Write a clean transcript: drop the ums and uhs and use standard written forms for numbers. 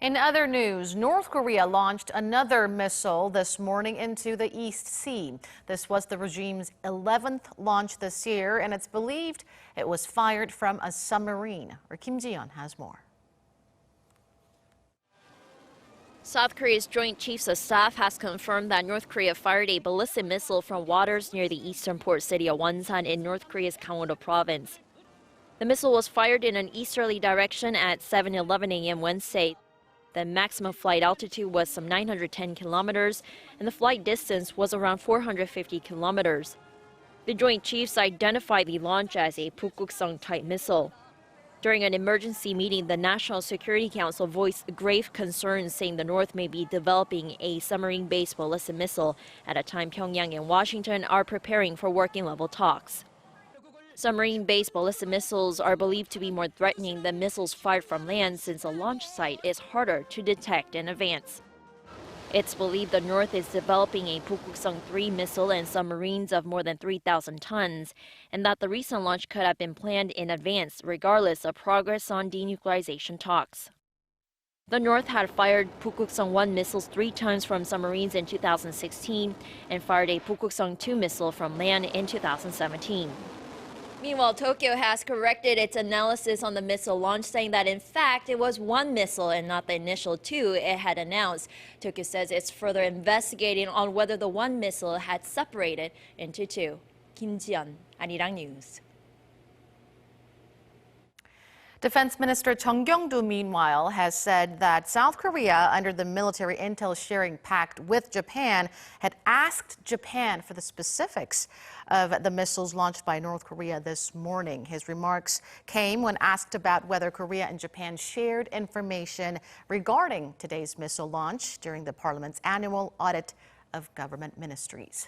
In other news, North Korea launched another missile this morning into the East Sea. This was the regime's 11th launch this year, and it's believed it was fired from a submarine. Our Ji-yeon has more. South Korea's Joint Chiefs of Staff has confirmed that North Korea fired a ballistic missile from waters near the eastern port city of Wonsan in North Korea's Kangwon-do province. The missile was fired in an easterly direction at 7:11 a.m. Wednesday. The maximum flight altitude was some 910 kilometers, and the flight distance was around 450 kilometers. The Joint Chiefs identified the launch as a Pukguksong-type missile. During an emergency meeting, the National Security Council voiced grave concerns, saying the North may be developing a submarine-based ballistic missile at a time Pyeongyang and Washington are preparing for working-level talks. Submarine-based ballistic missiles are believed to be more threatening than missiles fired from land, since a launch site is harder to detect in advance. It's believed the North is developing a Pukguksong-3 missile and submarines of more than 3,000 tons, and that the recent launch could have been planned in advance, regardless of progress on denuclearization talks. The North had fired Pukguksong-1 missiles 3 times from submarines in 2016 and fired a Pukguksong-2 missile from land in 2017. Meanwhile, Tokyo has corrected its analysis on the missile launch, saying that in fact it was 1 missile and not the initial 2 it had announced. Tokyo says it's further investigating on whether the 1 missile had separated into 2. Ji-yeon, Arirang News. Defense Minister Kangwon-do, meanwhile, has said that South Korea, under the military intel sharing pact with Japan, had asked Japan for the specifics of the missiles launched by North Korea this morning. His remarks came when asked about whether Korea and Japan shared information regarding today's missile launch during the Parliament's annual audit of government ministries.